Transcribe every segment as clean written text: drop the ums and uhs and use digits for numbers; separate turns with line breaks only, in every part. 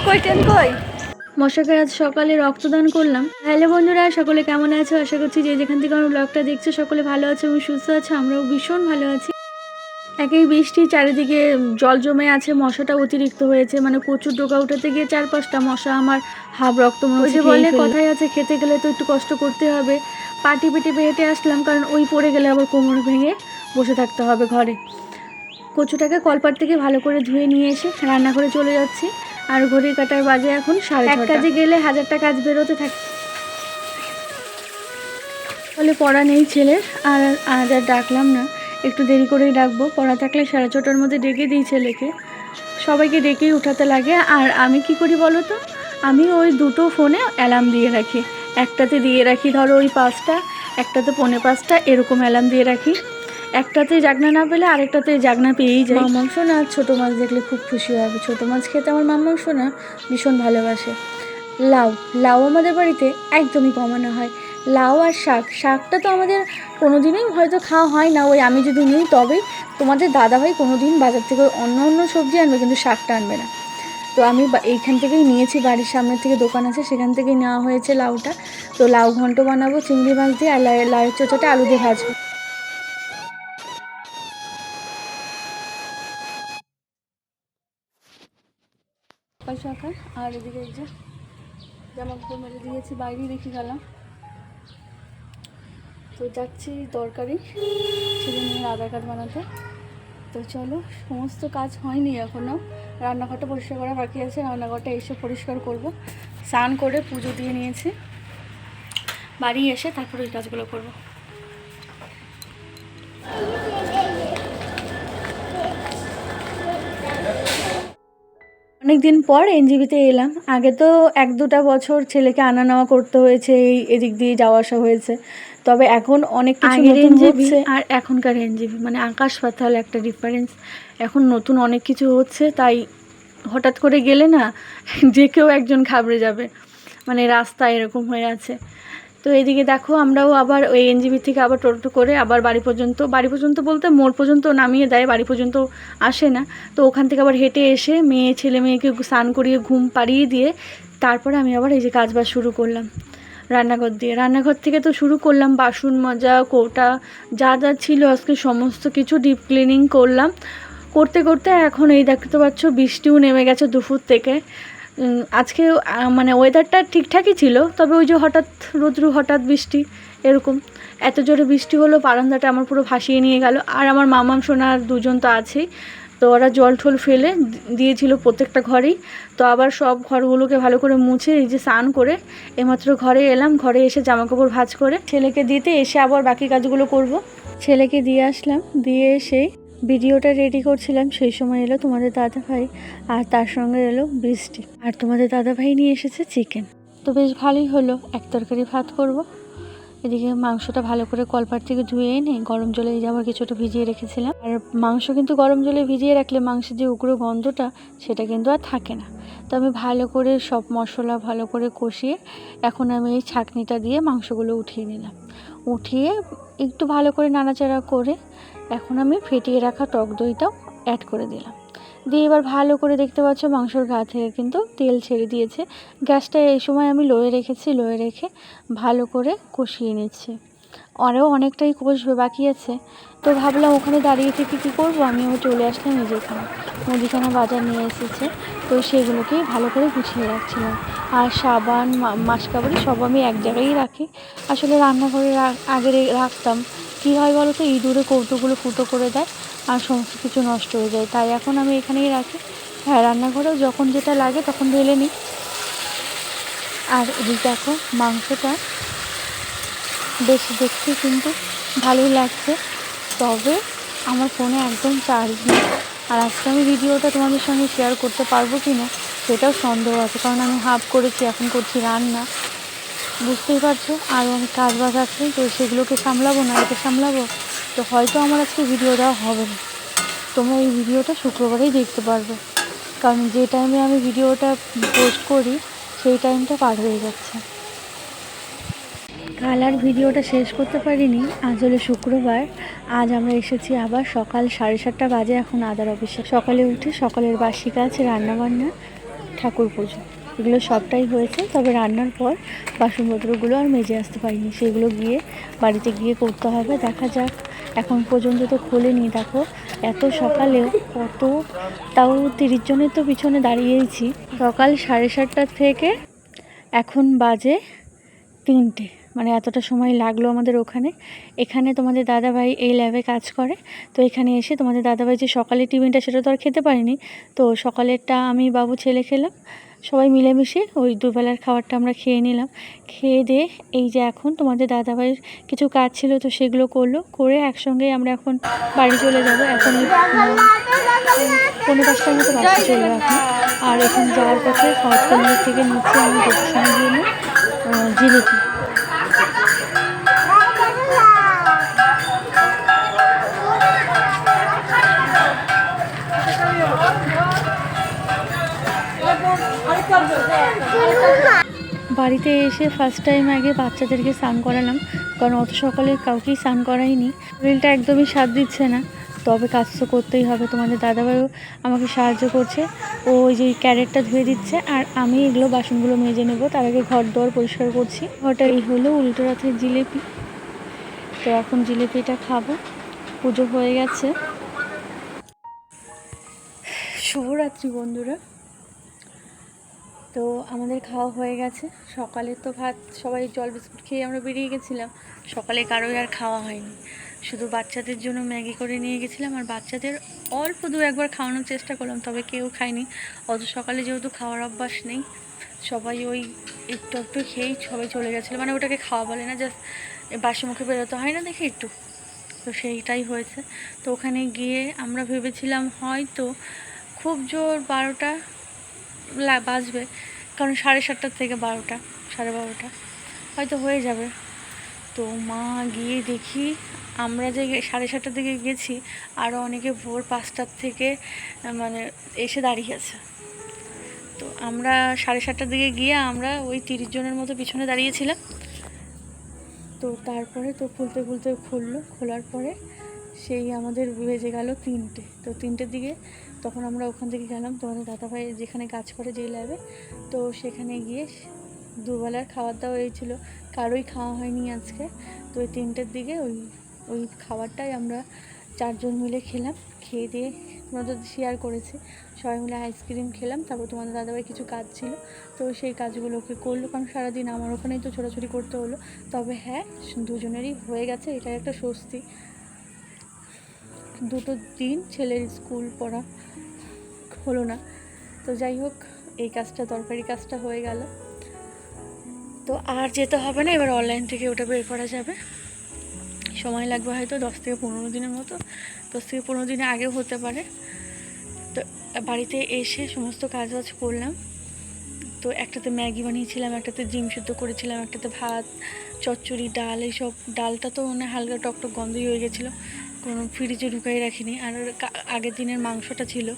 কই মশাকে আজ সকালে রক্তদান করলাম। হ্যালো বন্ধুরা, সকলে কেমন আছো? আশা করছি যে যেখান থেকে আমার ব্লগটা দেখছো সকলে ভালো আছো এবং সুস্থ আছো। আমরাও ভীষণ ভালো আছি। একই বৃষ্টি, চারিদিকে জল জমে আছে, মশাটা অতিরিক্ত হয়েছে। মানে কচুর ডোকা উঠাতে গিয়ে 4-5টা মশা আমার হাফ রক্ত মনে বলে কথাই আছে, খেতে গেলে তো একটু কষ্ট করতে হবে। পাটি পেটে হেঁটে আসলাম, কারণ ওই পড়ে গেলে আবার কোমর ভেঙে বসে থাকতে হবে ঘরে। কচুটাকে কলপাট থেকে ভালো করে ধুয়ে নিয়ে এসে রান্না করে চলে যাচ্ছি। আর ঘড়ির কাঁটার বাজে এখন 6:30। কাজে গেলে 1000টা কাজ বেরোতে থাকে, বলে পড়া নেই ছেলের। আর আজ আর ডাকলাম না, একটু দেরি করেই ডাকবো। পড়া থাকলে 6:30টার মধ্যে ডেকে দিই ছেলেকে। সবাইকে ডেকেই উঠাতে লাগে। আর আমি কি করি বলো তো, আমি ওই দুটো ফোনে অ্যালার্ম দিয়ে রাখি। একটাতে দিয়ে রাখি ধরো ওই 5টা, একটাতে 4:45টা, এরকম অ্যালার্ম দিয়ে রাখি। একটাতে জাগনা না পেলে আরেকটাতে জাগনা পেয়েই যায়। মাংস না, ছোটো মাছ দেখলে খুব খুশি হবে। ছোটো মাছ খেতে আমার মাংস না ভীষণ ভালোবাসে। লাউ আমাদের বাড়িতে একদমই কমানো হয়। লাউ আর শাকটা তো আমাদের কোনো দিনই হয়তো খাওয়া হয় না। ওই আমি যদি নিই তবেই। তোমাদের দাদাভাই কোনো দিন বাজার থেকে অন্য সবজি আনবে, কিন্তু শাকটা আনবে না। তো আমি এইখান থেকেই নিয়েছি, বাড়ির সামনের থেকে দোকান আছে, সেখান থেকেই নেওয়া হয়েছে লাউটা। তো লাউ ঘন্ট বানাবো চিংড়ি মাছ দিয়ে, আর লাউয়ের চোচাটা আলু দিয়ে ভাজবো। সকাল আর এদিকে এই যে জামা কাপড় মেলে দিয়েছি, বাইরেই রেখে গেলাম। তো যাচ্ছি তরকারি ছেলে মেয়ের আধার কার্ড বানাতে। তো চলো, সমস্ত কাজ হয়নি এখনও। রান্নাঘরটা পরিষ্কার করা বাকি আছে, রান্নাঘরটা এসে পরিষ্কার করব। স্নান করে পুজো দিয়ে নিয়েছি, বাড়ি এসে তারপর ওই কাজগুলো করব। অনেক দিন পর এনজিবিতে এলাম। আগে তো 1-2টা বছর ছেলেকে আনা নেওয়া করতে হয়েছে, এই এদিক দিয়ে যাওয়া আসা হয়েছে। তবে এখন অনেক কিছু নতুন হচ্ছে। আর এখনকার এনজিবি মানে আকাশ পাতাল একটা ডিফারেন্স। এখন নতুন অনেক কিছু হচ্ছে, তাই হঠাৎ করে গেলে না যে কেউ একজন ঘাবড়ে যাবে। মানে রাস্তা এরকম হয়ে আছে। তো এইদিকে দেখো, আমরাও আবার ওই এনজিবি থেকে আবার টোটো করে আবার বাড়ি পর্যন্ত বলতে মোড় পর্যন্ত নামিয়ে দেয়, বাড়ি পর্যন্ত আসে না। তো ওখান থেকে আবার হেঁটে এসে ছেলে মেয়েকে স্নান করিয়ে ঘুম পাড়িয়ে দিয়ে তারপরে আমি আবার এই যে কাজবাজ শুরু করলাম রান্নাঘর থেকে তো শুরু করলাম। বাসন মাজা, কৌটা যা ছিল আজকে সমস্ত কিছু ডিপ ক্লিনিং করলাম। করতে করতে এখন এই দেখতে পাচ্ছ বৃষ্টিও নেমে গেছে দুপুর থেকে। আজকে মানে ওয়েদারটা ঠিকঠাকই ছিল, তবে ওই যে হঠাৎ রোদ্রু হঠাৎ বৃষ্টি, এরকম এত জোরে বৃষ্টি হলো, বারান্দাটা আমার পুরো ভাসিয়ে নিয়ে গেল। আর আমার মামাম সোনার দুজন তো আছেই, তো ওরা জল ঠল ফেলে দিয়েছিল প্রত্যেকটা ঘরেই। তো আবার সব ঘরগুলোকে ভালো করে মুছে এই যে স্নান করে এইমাত্র ঘরে এলাম। ঘরে এসে জামাকাপড় ভাঁজ করে ছেলেকে দিতে এসে আবার বাকি কাজগুলো করব। ছেলেকে দিয়ে আসলাম, দিয়ে এসেই ভিডিওটা রেডি করছিলাম, সেই সময় এলো তোমাদের দাদাভাই, আর তার সঙ্গে এলো বৃষ্টি। আর তোমাদের দাদাভাই নিয়ে এসেছে চিকেন। তো বেশ ভালোই হলো, এক তরকারি ভাত করব। এদিকে মাংসটা ভালো করে কলপাট থেকে ধুয়ে এনে গরম জলে এই যে আবার কিছুটা ভিজিয়ে রেখেছিলাম। আর মাংস কিন্তু গরম জলে ভিজিয়ে রাখলে মাংসের যে উগ্র গন্ধটা সেটা কিন্তু আর থাকে না। তো আমি ভালো করে সব মশলা ভালো করে কষিয়ে এখন আমি এই ছাঁকনিটা দিয়ে মাংসগুলো উঠিয়ে নিলাম। উঠিয়ে একটু ভালো করে নাড়াচাড়া করে এখন আমি ফেটিয়ে রাখা টক দইটাও অ্যাড করে দিলাম। দিয়ে এবার ভালো করে দেখতে পাচ্ছ মাংসর গা থেকে কিন্তু তেল ছেড়ে দিয়েছে। গ্যাসটা এই সময় আমি লোয়ে রেখে ভালো করে কষিয়ে নিচ্ছি। আরও অনেকটাই কষবে বাকি আছে। তো ভাবলাম ওখানে দাঁড়িয়ে থেকে কী করবো, আমিও চলে আসলাম এই যেখানে মুদিখানা বাজার নিয়ে এসেছে, তো সেগুলোকেই ভালো করে গুছিয়ে রাখছিলাম। আর সাবান মাসকাবারি সব আমি এক জায়গায় রাখি। আসলে রান্নাঘরে আগে রাখতাম, কী হয় বলো তো, ইঁদুরে কৌটোগুলো ফুটো করে দেয় আর সমস্ত কিছু নষ্ট হয়ে যায়, তাই এখন আমি এখানেই রাখি। হ্যাঁ, রান্নাঘরেও যখন যেটা লাগে তখন ঢেলে নিই। আর এদিকে দেখো মাংসটা বেশ দেখতে কিন্তু ভালোই লাগছে, তবে আমার ফোনে একদম চার্জ নেই। আর আজকে আমি ভিডিওটা তোমাদের সঙ্গে শেয়ার করতে পারবো কি না সেটাও সন্দেহ আছে, কারণ আমি হাফ করেছি, এখন করছি রান্না, বুঝতেই পারছো। আরও অনেক কাজবাজ আছে, তো সেগুলোকে সামলাবো না এটা সামলাবো, তো হয়তো আমার আজকে ভিডিও দেওয়া হবে না। তোমরা এই ভিডিওটা শুক্রবারেই দেখতে পারবে, কারণ যে টাইমে আমি ভিডিওটা পোস্ট করি সেই টাইমটা পার হয়ে যাচ্ছে। কাল আর ভিডিওটা শেষ করতে পারিনি, আজ হলো শুক্রবার। আজ আমরা এসেছি আবার সকাল 7:30 বাজে এখন আদার অফিসে। সকালে উঠে সকালের বাসি কাজ রান্নাবান্না ঠাকুর পুজো, এগুলো সবটাই হয়েছে। তবে রান্নার পর বাসনপত্রগুলো আর মেজে আসতে পারিনি, সেগুলো গিয়ে বাড়িতে গিয়ে করতে হবে। দেখা যাক, এখন পর্যন্ত তো খোলেনি। দেখো এত সকালেও কত, তাও 30 জনের তো পিছনে দাঁড়িয়েইছি। সকাল 7:30 থেকে এখন বাজে 3টে, মানে এতটা সময় লাগলো আমাদের ওখানে। এখানে তোমাদের দাদাভাই এই ল্যাবে কাজ করে, তো এখানে এসে তোমাদের দাদাভাই যে সকালের টিফিনটা সেটা তো আর খেতে পারিনি, তো সকালেরটা আমি বাবু ছেলে খেলাম, সবাই মিলেমিশে ওই দুবেলার খাবারটা আমরা খেয়ে নিলাম। খেয়ে দিয়ে এই যে এখন তোমাদের দাদাভাইয়ের কিছু কাজ ছিল, তো সেগুলো করলো, করে একসঙ্গেই আমরা এখন বাড়ি চলে যাব। এখন 4:45টার মতো বাসে চলবে এখন। আর এখানে যাওয়ার পথে সাউথ কর্নার থেকে নিচ্ছি আমি দোকানের জন্য জিলিপি। বাড়িতে এসে ফার্স্ট টাইম আগে বাচ্চাদেরকে স্নান করালাম, কারণ অত সকালে কাউকেই স্নান করাইনি। শরীরটা একদমই সাথ দিচ্ছে না, তবে কাজ তো করতেই হবে। তোমাদের দাদাভাইও আমাকে সাহায্য করছে, ও ওই যে ক্যারেটটা ধুয়ে দিচ্ছে, আর আমি এগুলো বাসনগুলো মেজে নেবো। তার আগে ঘর দোর পরিষ্কার করছি। ওটা এই হলো উল্টো রাতের জিলিপি, তো এখন জিলিপিটা খাবো। পুজো হয়ে গেছে। শুভরাত্রি বন্ধুরা। তো আমাদের খাওয়া হয়ে গেছে। সকালে তো ভাত, সবাই জল বিস্কুট খেয়ে আমরা বেরিয়ে গেছিলাম। সকালে কারোই আর খাওয়া হয়নি, শুধু বাচ্চাদের জন্য ম্যাগি করে নিয়ে গেছিলাম, আর বাচ্চাদের অল্প দু একবার খাওয়ানোর চেষ্টা করলাম, তবে কেউ খায়নি। অত সকালে যেহেতু খাওয়ার অভ্যাস নেই, সবাই ওই একটু একটু খেয়েই সবাই চলে গেছিলো। মানে ওটাকে খাওয়া বলে না, জাস্ট বাসি মুখে বেরোতে হয় না দেখে একটু, তো সেইটাই হয়েছে। তো ওখানে গিয়ে আমরা ভেবেছিলাম হয়তো খুব জোর 12টা বাজবে, কারণ 7:30 থেকে 12টা, 12:30 হয়তো হয়ে যাবে। তো মা গিয়ে দেখি আমরা যে 7:30টার দিকে গেছি, আরও অনেকে ভোর 5টার থেকে মানে এসে দাঁড়িয়ে আছে। তো আমরা 7:30টার দিকে গিয়ে আমরা ওই 30 জনের মতো পিছনে দাঁড়িয়েছিলাম। তো তারপরে তো খুলতে খুলতে খোলার পরে সেই আমাদের বেজে গেল 3টে। তো 3টের দিকে তখন আমরা ওখান থেকে গেলাম তোমাদের দাদাভাই যেখানে কাজ করে, যেই ল্যাবে, তো সেখানে গিয়ে দুবেলার খাবার দাওয়া হয়েছিল, কারোই খাওয়া হয়নি আজকে। তো ওই 3টের দিকে ওই খাবারটাই আমরা 4 জন মিলে খেলাম। খেয়ে দিয়ে তোমাদের শেয়ার করেছি, সবাই মিলে আইসক্রিম খেলাম। তারপর তোমাদের দাদাভাই কিছু কাজ ছিল, তো সেই কাজগুলোকে করলো, কারণ সারাদিন আমার ওখানেই তো ছোটাছুটি করতে হলো। তবে হ্যাঁ, দুজনেরই হয়ে গেছে, এটাই একটা স্বস্তি। 2 দিন ছেলের স্কুল পড়া হলো না, তো যাই হোক, এই কাজটা, তরকারি কাজটা হয়ে গেল। তো আর যেতে হবে না, এবার অনলাইন থেকে ওটা বের করা যাবে। সময় লাগবে হয়তো 10 থেকে 15 দিনের মতো, 10 থেকে 15 দিনের আগেও হতে পারে। তো বাড়িতে এসে সমস্ত কাজ বাজ করলাম। তো একটাতে ম্যাগি বানিয়েছিলাম, একটাতে ডিম সিদ্ধ করেছিলাম, একটাতে ভাত, চচ্চড়ি, ডাল, এইসব। ডালটা তো মানে হালকা টকটক গন্ধই হয়ে গেছিলো, কোনো ফ্রিজে ঢুকাই রাখিনি। আর আগের দিনের মাংসটা ছিল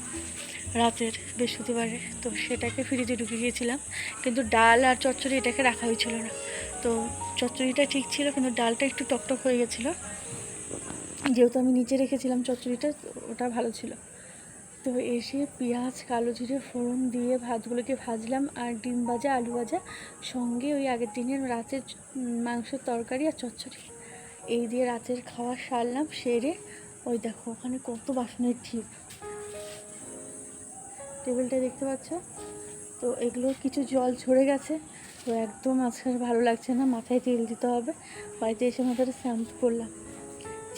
রাতের, বৃহস্পতিবারে, তো সেটাকে ফ্রিজে ঢুকে গিয়েছিলাম। কিন্তু ডাল আর চচ্চড়ি এটাকে রাখা হয়েছিল না। তো চচ্চড়িটা ঠিক ছিল, কিন্তু ডালটা একটু টকটক হয়ে গেছিলো, যেহেতু আমি নিচে রেখেছিলাম চচ্চড়িটা, ওটা ভালো ছিল। তো এসে পেঁয়াজ, কালো জিরে ফোড়ন দিয়ে ভাতগুলোকে ভাজলাম, আর ডিম ভাজা, আলু ভাজা, সঙ্গে ওই আগের দিনের রাতের মাংসের তরকারি আর চচ্চড়ি, এই দিয়ে রাতের খাওয়া সারলাম। সেরে ওই দেখো ওখানে কত বাসনের ঢিপ, টেবিলটা দেখতে পাচ্ছ। তো এগুলো কিছু জল ঝরে গেছে, তো একদম আজকে ভালো লাগছে না, মাথায় তেল দিতে হবে। বাড়িতে এসে মাথাটা শ্যাম্পু করলাম।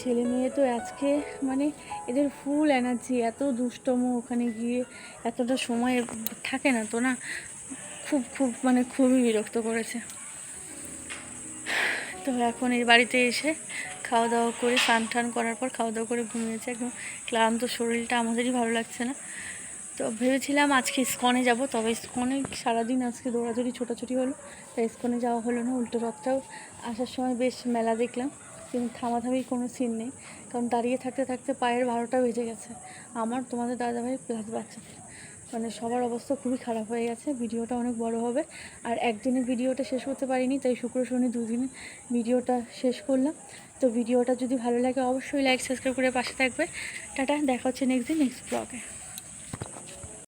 ছেলে মেয়ে তো আজকে মানে এদের ফুল এনার্জি, এত দুষ্টম, ওখানে গিয়ে এতটা সময় থাকে না তো না, খুব মানে খুবই বিরক্ত করেছে। তো এখন এই বাড়িতে এসে খাওয়া দাওয়া করে, স্নান টান করার পর খাওয়া দাওয়া করে ঘুমিয়েছে। একদম ক্লান্ত শরীরটা, আমাদেরই ভালো লাগছে না। তো ভেবেছিলাম আজকে ইস্কনে যাব, তবে ইস্কনে সারাদিন আজকে দৌড়াদৌড়ি ছোটাছুটি হলো, তাই ইস্কনে যাওয়া হলো না। উল্টো রথটাও আসার সময় বেশ মেলা দেখলাম, কিন্তু থামাথামির কোনো সিন নেই, কারণ দাঁড়িয়ে থাকতে থাকতে পায়ের 12টা বেজে গেছে আমার, তোমাদের দাদাভাই প্লাস বাচ্চাদের, মানে সবার অবস্থা খুবই খারাপ হয়ে গেছে। ভিডিওটা অনেক বড় হবে, আর একদিনের ভিডিওটা শেষ করতে পারিনি, তাই শুক্র শনি 2 দিনে ভিডিওটা শেষ করলাম। তো ভিডিওটা যদি ভালো লাগে অবশ্যই লাইক সাবস্ক্রাইব করে পাশে থাকবে। টাটা, দেখা হচ্ছে নেক্সট দিন নেক্সট ব্লগে।